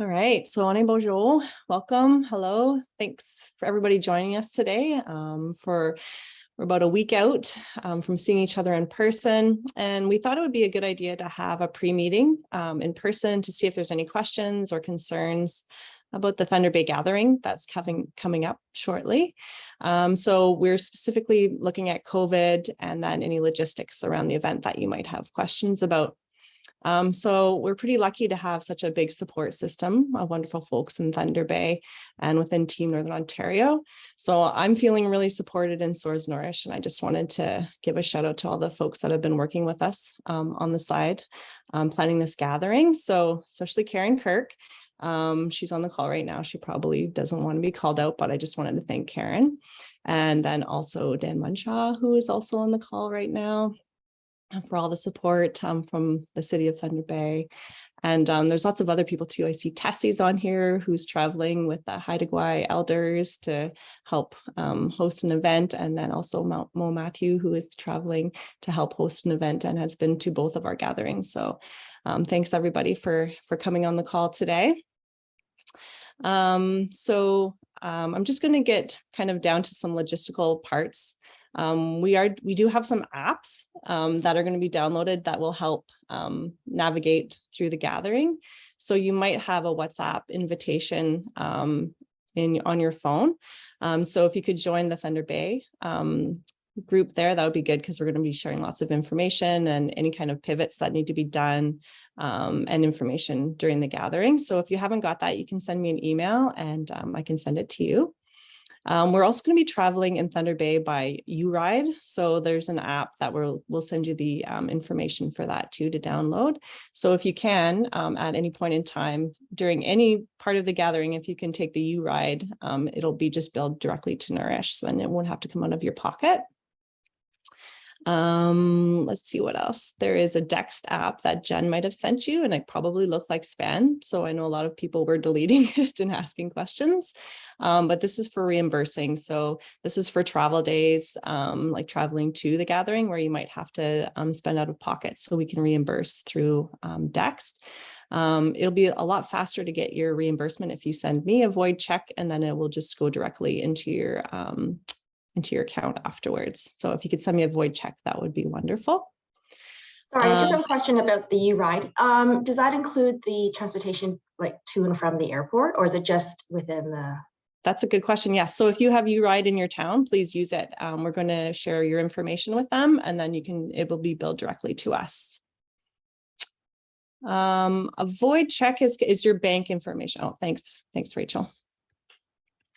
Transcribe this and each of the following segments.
All right, so Anne bonjour, welcome, hello. Thanks for everybody joining us today. We're about a week out from seeing each other in person, and we thought it would be a good idea to have a pre-meeting in person to see if there's any questions or concerns about the Thunder Bay gathering that's coming up shortly. So we're specifically looking at COVID and then any logistics around the event that you might have questions about. So we're pretty lucky to have such a big support system of wonderful folks in Thunder Bay and within Team Northern Ontario. So I'm feeling really supported, and so is Nourish. And I just wanted to give a shout out to all the folks that have been working with us on the side, planning this gathering. So especially Karen Kirk. She's on the call right now. She probably doesn't want to be called out, but I just wanted to thank Karen. And then also Dan Munshaw, who is also on the call right now, for all the support from the city of Thunder Bay. And there's lots of other people too. I see Tessie's on here, who's traveling with the Haida Gwaii elders to help host an event. And then also Mo Matthew, who is traveling to help host an event and has been to both of our gatherings. So thanks everybody for coming on the call today. I'm just going to get kind of down to some logistical parts. We do have some apps that are going to be downloaded that will help navigate through the gathering. So you might have a WhatsApp invitation on your phone. So if you could join the Thunder Bay group there, that would be good, because we're going to be sharing lots of information and any kind of pivots that need to be done and information during the gathering. So if you haven't got that, you can send me an email and I can send it to you. We're also going to be traveling in Thunder Bay by URide. So there's an app that we'll send you the information for that too to download. So if you can, at any point in time during any part of the gathering, if you can take the URide, it'll be just billed directly to Nourish, so then it won't have to come out of your pocket. Let's see what else. There is a Dext app that Jen might have sent you, and it probably looked like spam. So I know a lot of people were deleting it and asking questions, but this is for reimbursing. So this is for travel days, like traveling to the gathering where you might have to spend out of pocket, so we can reimburse through Dext. It'll be a lot faster to get your reimbursement if you send me a void check, and then it will just go directly into your account afterwards. So if you could send me a void check, that would be wonderful. Sorry, I just have a question about the URide. Does that include the transportation like to and from the airport, or is it just within the... That's a good question. Yes. So if you have URide in your town, please use it. We're going to share your information with them, and then it will be billed directly to us. A void check is your bank information. Oh, thanks. Thanks, Rachel.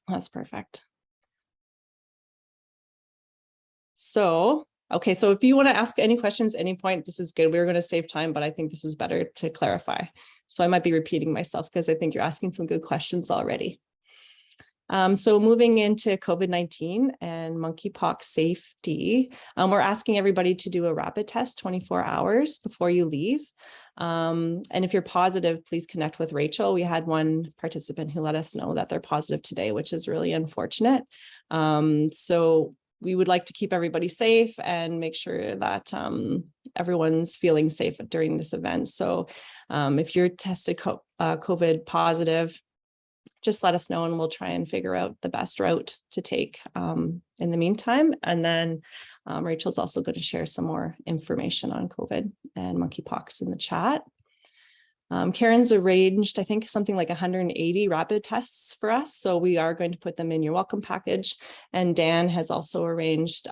That's perfect. So, okay, so if you want to ask any questions at any point, this is good. We're going to save time, but I think this is better to clarify. So I might be repeating myself because I think you're asking some good questions already. So moving into COVID-19 and monkeypox safety, we're asking everybody to do a rapid test 24 hours before you leave. And if you're positive, please connect with Rachel. We had one participant who let us know that they're positive today, which is really unfortunate. So we would like to keep everybody safe and make sure that everyone's feeling safe during this event. So if you're tested COVID positive, just let us know and we'll try and figure out the best route to take in the meantime. And then Rachel's also going to share some more information on COVID and monkeypox in the chat. Karen's arranged, I think, something like 180 rapid tests for us. So we are going to put them in your welcome package. And Dan has also arranged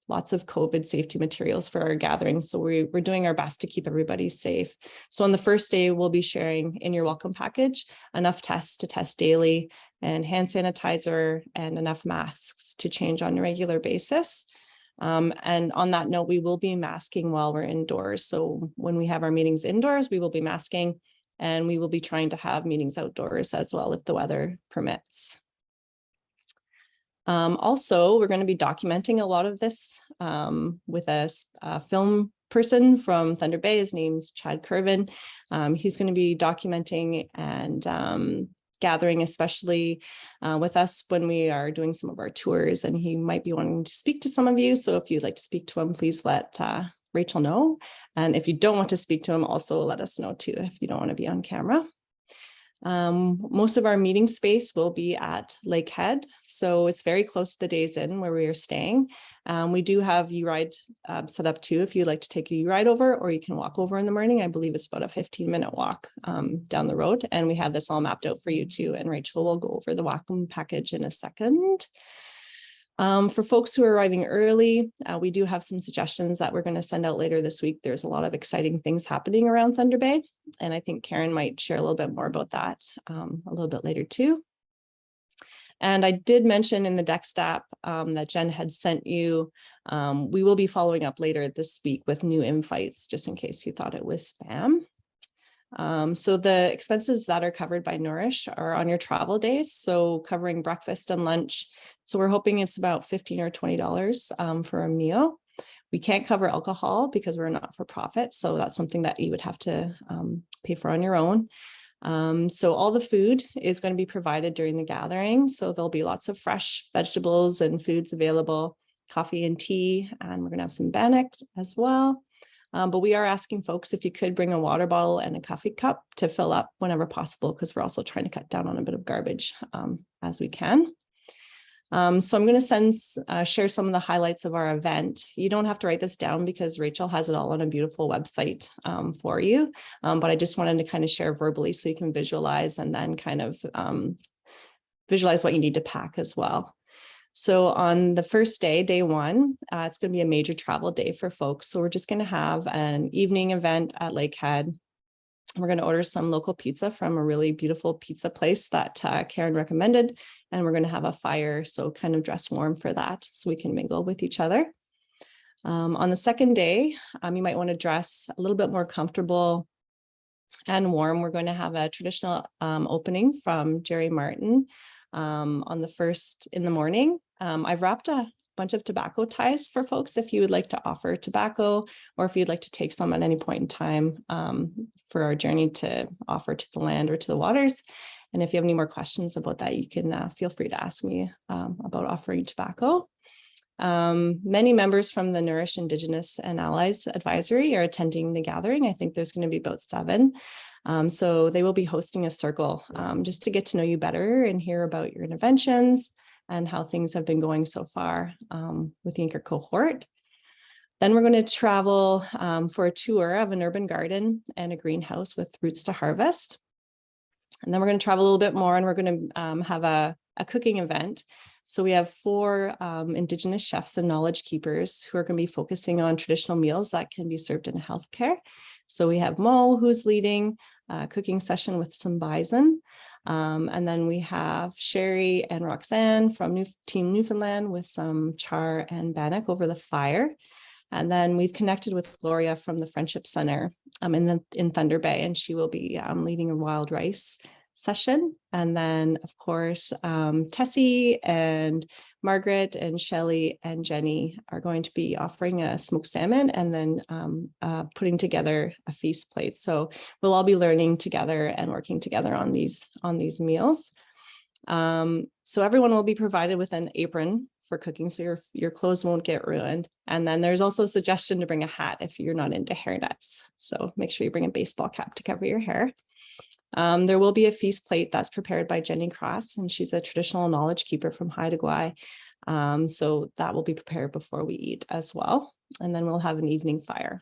lots of COVID safety materials for our gatherings. So we're doing our best to keep everybody safe. So on the first day, we'll be sharing in your welcome package enough tests to test daily, and hand sanitizer, and enough masks to change on a regular basis. And on that note, we will be masking while we're indoors. So when we have our meetings indoors, we will be masking, and we will be trying to have meetings outdoors as well if the weather permits. Also, we're going to be documenting a lot of this with a film person from Thunder Bay. His name's Chad Curvin. He's going to be documenting and gathering, especially with us when we are doing some of our tours, and he might be wanting to speak to some of you. So if you'd like to speak to him, please let Rachel know. And if you don't want to speak to him, also let us know too, if you don't want to be on camera. Most of our meeting space will be at Lakehead, so it's very close to the Days Inn where we are staying. We do have U-Ride set up too if you'd like to take a U-Ride over, or you can walk over in the morning. I believe it's about a 15-minute walk down the road, and we have this all mapped out for you too, and Rachel will go over the welcome package in a second. For folks who are arriving early, we do have some suggestions that we're going to send out later this week. There's a lot of exciting things happening around Thunder Bay, and I think Karen might share a little bit more about that a little bit later too. And I did mention in the Dext app that Jen had sent you. We will be following up later this week with new invites, just in case you thought it was spam. So the expenses that are covered by Nourish are on your travel days, so covering breakfast and lunch. So we're hoping it's about $15 or $20 for a meal. We can't cover alcohol because we're not for profit, so that's something that you would have to pay for on your own. So all the food is going to be provided during the gathering, so there'll be lots of fresh vegetables and foods available, coffee and tea, and we're going to have some bannock as well. But we are asking folks if you could bring a water bottle and a coffee cup to fill up whenever possible, because we're also trying to cut down on a bit of garbage as we can. So I'm going to share some of the highlights of our event. You don't have to write this down because Rachel has it all on a beautiful website for you. But I just wanted to kind of share verbally so you can visualize and then kind of visualize what you need to pack as well. So on the first day, day one, it's going to be a major travel day for folks. So we're just going to have an evening event at Lakehead. We're going to order some local pizza from a really beautiful pizza place that Karen recommended. And we're going to have a fire, so kind of dress warm for that so we can mingle with each other. On the second day, you might want to dress a little bit more comfortable and warm. We're going to have a traditional opening from Jerry Martin on the first in the morning. I've wrapped a bunch of tobacco ties for folks if you would like to offer tobacco, or if you'd like to take some at any point in time for our journey to offer to the land or to the waters. And if you have any more questions about that, you can feel free to ask me about offering tobacco. Many members from the Nourish Indigenous and Allies Advisory are attending the gathering. I think there's going to be about 7. So they will be hosting a circle just to get to know you better and hear about your interventions and how things have been going so far with the Anchor Cohort. Then we're going to travel for a tour of an urban garden and a greenhouse with Roots to Harvest. And then we're going to travel a little bit more, and we're going to have a cooking event. So we have 4 Indigenous chefs and knowledge keepers who are going to be focusing on traditional meals that can be served in healthcare. So we have Mo, who's leading a cooking session with some bison. And then we have Sherry and Roxanne from Team Newfoundland with some char and bannock over the fire. And then we've connected with Gloria from the Friendship Center in Thunder Bay, and she will be leading a wild rice session. And then, of course, Tessie and Margaret and Shelley and Jenny are going to be offering a smoked salmon and then putting together a feast plate. So we'll all be learning together and working together on these meals. So everyone will be provided with an apron for cooking, so your clothes won't get ruined. And then there's also a suggestion to bring a hat if you're not into hairnets. So make sure you bring a baseball cap to cover your hair. There will be a feast plate that's prepared by Jenny Cross, and she's a traditional knowledge keeper from Haida Gwaii. So that will be prepared before we eat as well. And then we'll have an evening fire.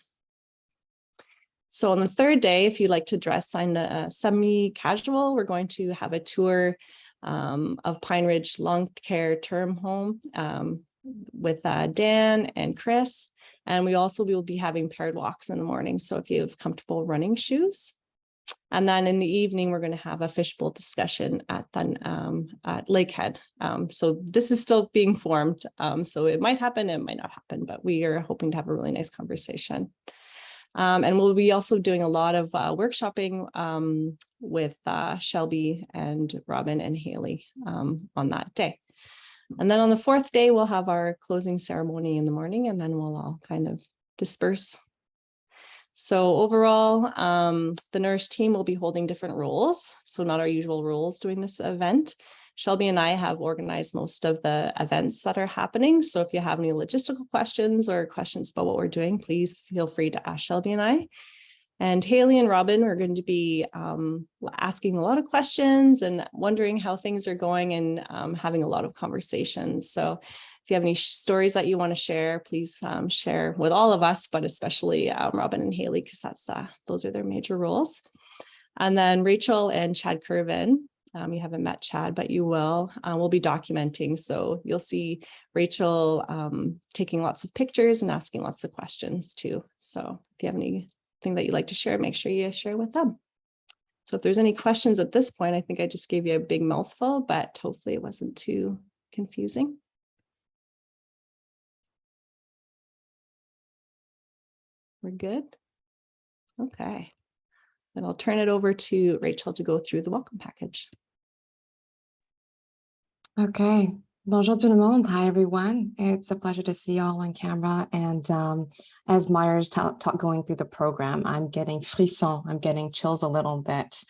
So on the third day, if you'd like to dress semi-casual, we're going to have a tour of Pine Ridge Long Care Term Home with Dan and Chris. And we also will be having paired walks in the morning, so if you have comfortable running shoes. And then in the evening, we're going to have a fishbowl discussion at Lakehead. So this is still being formed. So it might happen, it might not happen, but we are hoping to have a really nice conversation. And we'll be also doing a lot of workshopping with Shelby and Robin and Haley on that day. And then on the 4th day, we'll have our closing ceremony in the morning, and then we'll all kind of disperse. So overall, the Nourish team will be holding different roles, so not our usual roles doing this event. Shelby and I have organized most of the events that are happening. So if you have any logistical questions or questions about what we're doing, please feel free to ask Shelby and I. And Haley and Robin are going to be asking a lot of questions and wondering how things are going and having a lot of conversations. So if you have any stories that you want to share, please share with all of us, but especially Robin and Haley, because those are their major roles. And then Rachel and Chad Curvin. You haven't met Chad, but you will. We'll be documenting. So you'll see Rachel taking lots of pictures and asking lots of questions too. So if you have anything that you'd like to share, make sure you share with them. So if there's any questions at this point, I think I just gave you a big mouthful, but hopefully it wasn't too confusing. We're good? Okay. Then I'll turn it over to Rachel to go through the welcome package. Okay. Bonjour tout le monde. Hi, everyone. It's a pleasure to see you all on camera. And as Myers going through the program, I'm getting frisson. I'm getting chills a little bit.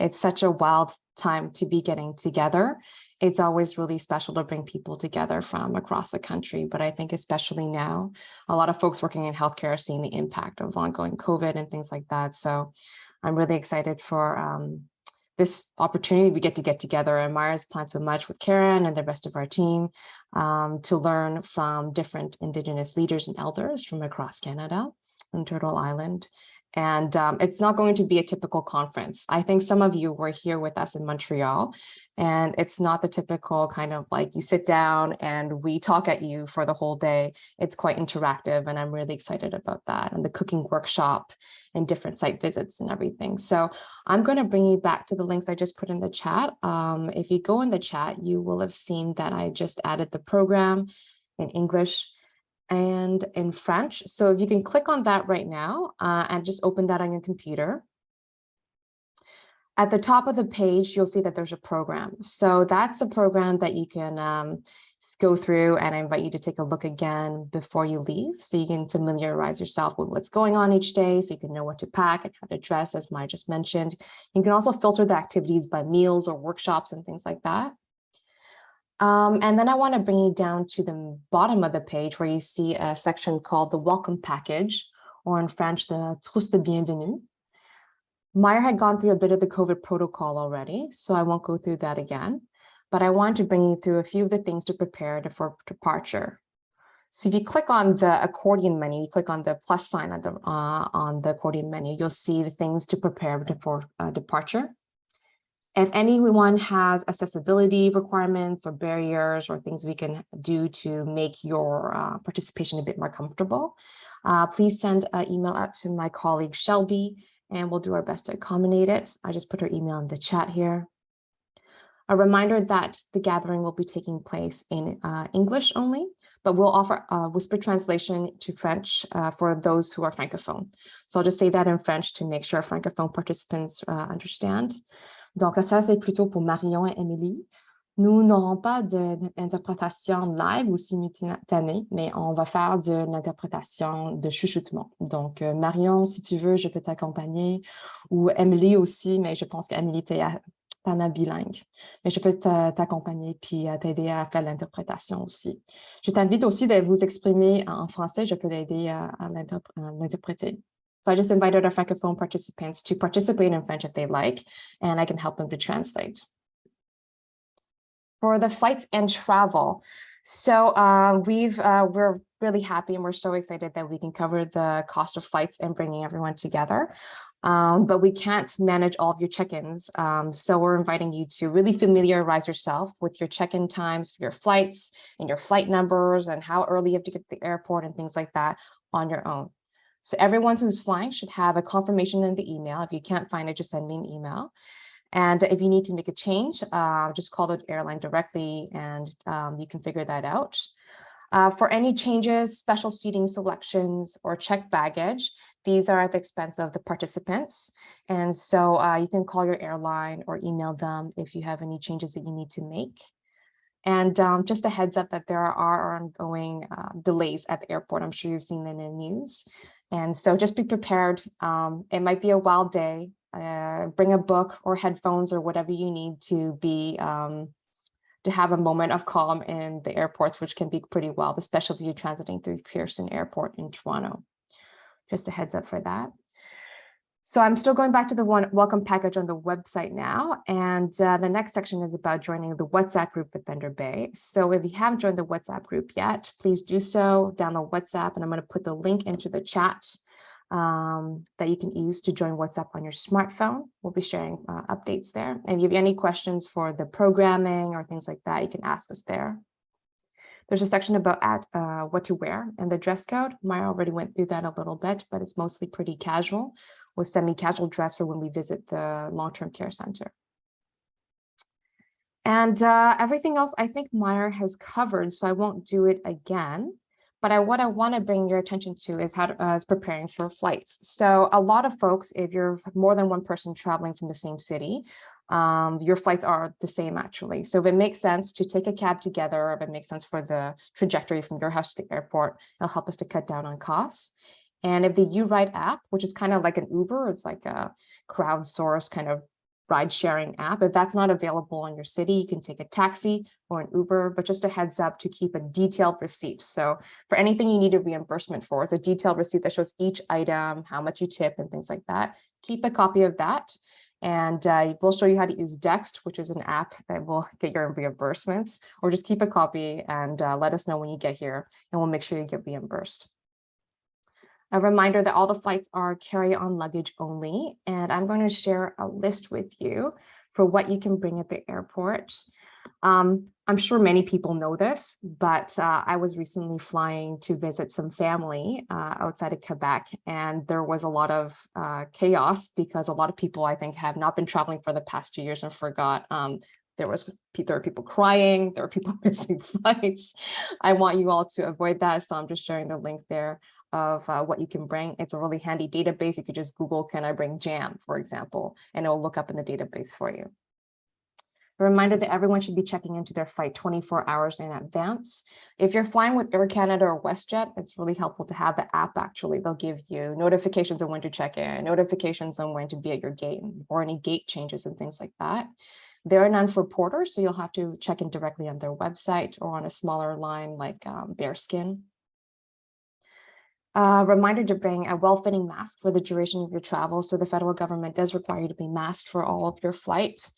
It's such a wild time to be getting together. It's always really special to bring people together from across the country. But I think especially now, a lot of folks working in healthcare are seeing the impact of ongoing COVID and things like that. So I'm really excited for this opportunity. We get together, and Myers planned so much with Karen and the rest of our team to learn from different Indigenous leaders and elders from across Canada and Turtle Island. And it's not going to be a typical conference. I think some of you were here with us in Montreal, and it's not the typical kind of like you sit down and we talk at you for the whole day. It's quite interactive, and I'm really excited about that, and the cooking workshop and different site visits and everything. So I'm going to bring you back to the links I just put in the chat. If you go in the chat, you will have seen that I just added the program in English and in French. So if you can click on that right now and just open that on your computer. At the top of the page, you'll see that there's a program. So that's a program that you can go through, and I invite you to take a look again before you leave, so you can familiarize yourself with what's going on each day, so you can know what to pack and how to dress, as Maya just mentioned. You can also filter the activities by meals or workshops and things like that. And then I want to bring you down to the bottom of the page where you see a section called the Welcome Package, or in French, the Trousse de Bienvenue. Meyer had gone through a bit of the COVID protocol already, so I won't go through that again, but I want to bring you through a few of the things to prepare for departure. So if you click on the accordion menu, you click on the plus sign on the accordion menu, you'll see the things to prepare for departure. If anyone has accessibility requirements or barriers or things we can do to make your participation a bit more comfortable, please send an email out to my colleague Shelby, and we'll do our best to accommodate it. I just put her email in the chat here. A reminder that the gathering will be taking place in English only, but we'll offer a whisper translation to French for those who are francophone. So I'll just say that in French to make sure francophone participants understand. Donc ça, c'est plutôt pour Marion et Émilie. Nous n'aurons pas d'interprétation live ou simultanée, mais on va faire de l'interprétation de chuchotement. Donc, Marion, si tu veux, je peux t'accompagner, ou Émilie aussi, mais je pense qu'Émilie, tu es pas mal bilingue. Mais je peux t'accompagner puis t'aider à faire l'interprétation aussi. Je t'invite aussi de vous exprimer en français, je peux t'aider à l'interpréter. So I just invited our francophone participants to participate in French if they like, and I can help them to translate. For the flights and travel, so we're really happy and we're so excited that we can cover the cost of flights and bringing everyone together. But we can't manage all of your check-ins. So we're inviting you to really familiarize yourself with your check-in times for your flights and your flight numbers and how early you have to get to the airport and things like that on your own. So everyone who's flying should have a confirmation in the email. If you can't find it, just send me an email. And if you need to make a change, just call the airline directly and you can figure that out. For any changes, special seating selections, or checked baggage, these are at the expense of the participants. And so you can call your airline or email them if you have any changes that you need to make. And just a heads up that there are ongoing delays at the airport. I'm sure you've seen them in the news. And so just be prepared. It might be a wild day. Bring a book or headphones or whatever you need to be to have a moment of calm in the airports, which can be pretty wild, especially if you're transiting through Pearson Airport in Toronto. Just a heads up for that. So I'm still going back to the welcome package on the website now. And the next section is about joining the WhatsApp group with Thunder Bay. So if you haven't joined the WhatsApp group yet, please do so. Download WhatsApp, and I'm going to put the link into the chat that you can use to join WhatsApp on your smartphone. We'll be sharing updates there. And if you have any questions for the programming or things like that, you can ask us there. There's a section about what to wear and the dress code. Maya already went through that a little bit, but it's mostly pretty casual with semi-casual dress for when we visit the long-term care center. And everything else I think Maya has covered, so I won't do it again. But what I want to bring your attention to is how to, is preparing for flights. So a lot of folks, if you're more than one person traveling from the same city, your flights are the same actually. So if it makes sense to take a cab together, if it makes sense for the trajectory from your house to the airport, it'll help us to cut down on costs. And if the YouRide app, which is kind of like an Uber, it's like a crowdsourced kind of ride sharing app. If that's not available in your city, you can take a taxi or an Uber, but just a heads up to keep a detailed receipt. So for anything you need a reimbursement for, it's a detailed receipt that shows each item, how much you tip and things like that. Keep a copy of that. And we'll show you how to use Dext, which is an app that will get your reimbursements, or just keep a copy and let us know when you get here and we'll make sure you get reimbursed. A reminder that all the flights are carry-on luggage only, and I'm going to share a list with you for what you can bring at the airport. I'm sure many people know this, but I was recently flying to visit some family outside of Quebec, and there was a lot of chaos because a lot of people, I think, have not been traveling for the past 2 years and forgot. There were people crying, there were people missing flights. I want you all to avoid that, so I'm just sharing the link there of what you can bring. It's a really handy database. You could just Google, can I bring jam, for example, and it'll look up in the database for you. A reminder that everyone should be checking into their flight 24 hours in advance. If you're flying with Air Canada or WestJet, it's really helpful to have the app actually. They'll give you notifications on when to check in, notifications on when to be at your gate, or any gate changes and things like that. There are none for porters, so you'll have to check in directly on their website or on a smaller line like Bearskin. Reminder to bring a well-fitting mask for the duration of your travel. So the federal government does require you to be masked for all of your flights.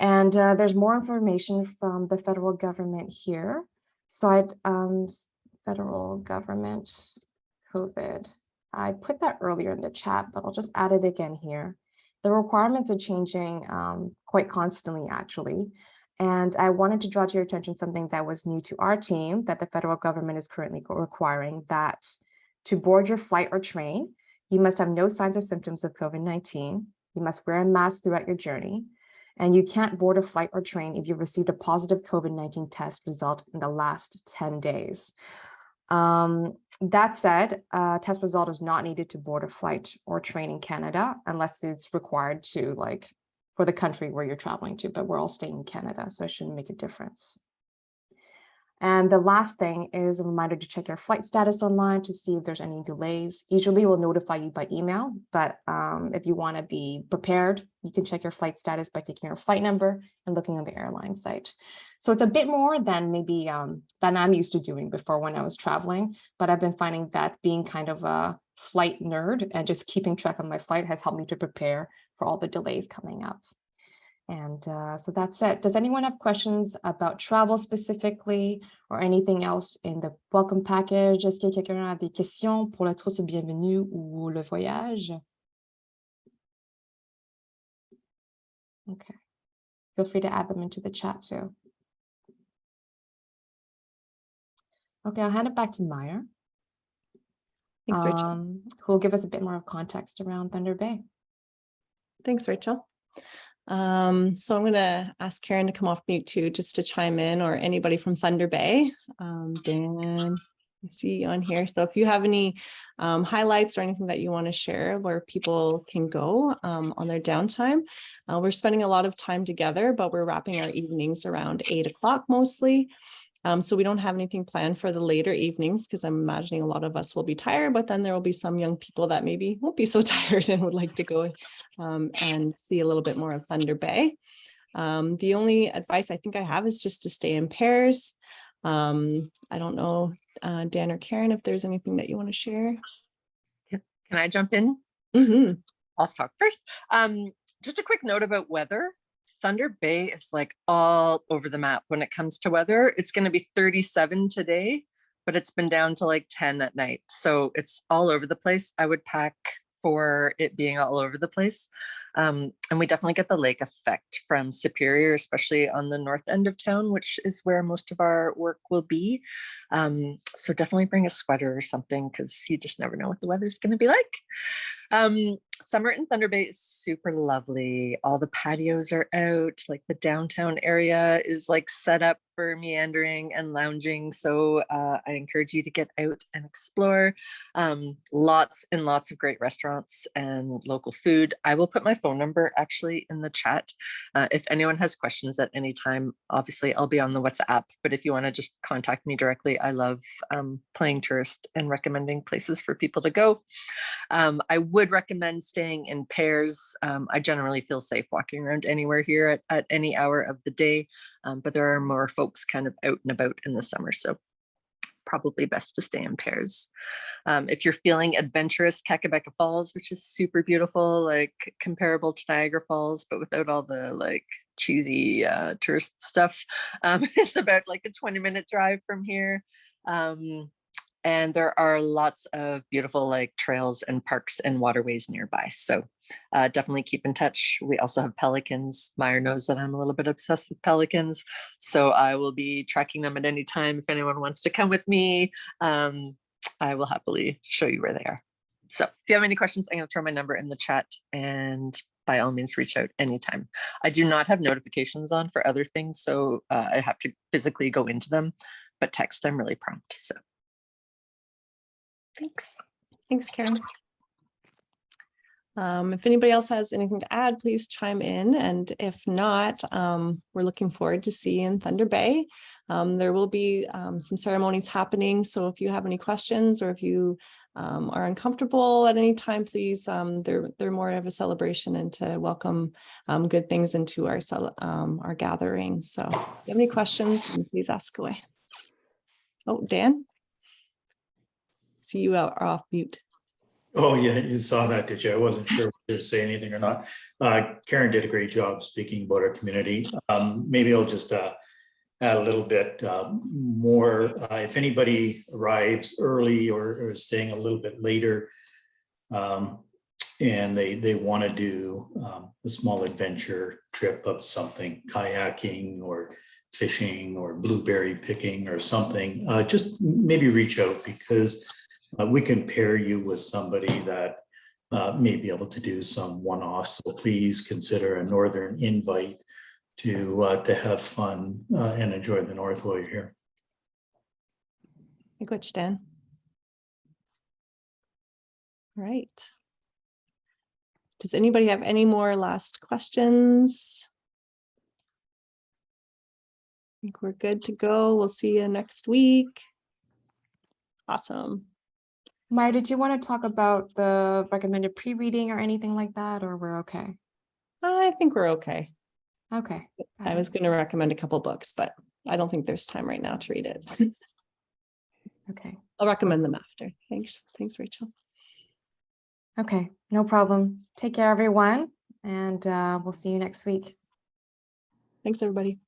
And there's more information from the federal government here. So federal government COVID. I put that earlier in the chat, but I'll just add it again here. The requirements are changing quite constantly, actually. And I wanted to draw to your attention something that was new to our team that the federal government is currently requiring, that to board your flight or train, you must have no signs or symptoms of COVID-19. You must wear a mask throughout your journey. And you can't board a flight or train if you've received a positive COVID-19 test result in the last 10 days. That said, a test result is not needed to board a flight or train in Canada unless it's required to, like, for the country where you're traveling to, but we're all staying in Canada, so it shouldn't make a difference. And the last thing is a reminder to check your flight status online to see if there's any delays. Usually we'll notify you by email, but if you want to be prepared, you can check your flight status by taking your flight number and looking on the airline site. So it's a bit more than maybe than I'm used to doing before when I was traveling, but I've been finding that being kind of a flight nerd and just keeping track of my flight has helped me to prepare for all the delays coming up. And so that's it. Does anyone have questions about travel specifically or anything else in the welcome package? Est-ce que quelqu'un a des questions pour la trousse bienvenue ou le voyage? Okay. Feel free to add them into the chat too. Okay, I'll hand it back to Maya. Thanks, Rachel. Who will give us a bit more of context around Thunder Bay. Thanks, Rachel. So I'm going to ask Karen to come off mute too, just to chime in, or anybody from Thunder Bay. Dan, I see you on here. So if you have any highlights or anything that you want to share where people can go on their downtime. We're spending a lot of time together, but we're wrapping our evenings around 8 o'clock mostly. So we don't have anything planned for the later evenings because I'm imagining a lot of us will be tired, but then there will be some young people that maybe won't be so tired and would like to go and see a little bit more of Thunder Bay. The only advice I think I have is just to stay in pairs. I don't know, Dan or Karen, if there's anything that you want to share. Can I jump in? Mm-hmm. I'll talk first. Just a quick note about weather. Thunder Bay is like all over the map when it comes to weather. It's going to be 37 today, but it's been down to like 10 at night. So it's all over the place. I would pack for it being all over the place. And we definitely get the lake effect from Superior, especially on the north end of town, which is where most of our work will be. So definitely bring a sweater or something, because you just never know what the weather's going to be like. Summer in Thunder Bay is super lovely. All the patios are out, like the downtown area is like set up for meandering and lounging. So I encourage you to get out and explore. Lots and lots of great restaurants and local food. I will put my phone number actually in the chat. If anyone has questions at any time, obviously I'll be on the WhatsApp, but if you want to just contact me directly, I love playing tourist and recommending places for people to go. I would recommend staying in pairs. I generally feel safe walking around anywhere here at any hour of the day, but there are more folks kind of out and about in the summer, so probably best to stay in pairs. If you're feeling adventurous, Kakabeka Falls, which is super beautiful, like comparable to Niagara Falls, but without all the like cheesy tourist stuff. It's about like a 20-minute drive from here. And there are lots of beautiful like trails and parks and waterways nearby. So definitely keep in touch. We also have pelicans. Meyer knows that I'm a little bit obsessed with pelicans. So I will be tracking them at any time. If anyone wants to come with me, I will happily show you where they are. So if you have any questions, I'm going to throw my number in the chat, and by all means, reach out anytime. I do not have notifications on for other things, so I have to physically go into them, but text, I'm really prompt. So thanks. Thanks, Karen. If anybody else has anything to add, please chime in. And if not, we're looking forward to seeing you in Thunder Bay. There will be some ceremonies happening. So if you have any questions, or if you are uncomfortable at any time, please, they're more of a celebration and to welcome good things into our gathering. So if you have any questions, please ask away. Oh, Dan? See, you are off mute. Oh, yeah, you saw that, did you? I wasn't sure whether to say anything or not. Karen did a great job speaking about our community. Maybe I'll just add a little bit more. If anybody arrives early or is staying a little bit later, and they want to do a small adventure trip of something, kayaking or fishing or blueberry picking or something, just maybe reach out, because we can pair you with somebody that may be able to do some one-offs. So please consider a northern invite to have fun and enjoy the north while you're here. Good, Dan. All right. Does anybody have any more last questions? I think we're good to go. We'll see you next week. Awesome. Maya, did you want to talk about the recommended pre-reading or anything like that, or we're okay? I think we're okay. Okay. I was going to recommend a couple books, but I don't think there's time right now to read it. Okay. I'll recommend them after. Thanks, Rachel. Okay, no problem. Take care, everyone, and we'll see you next week. Thanks, everybody.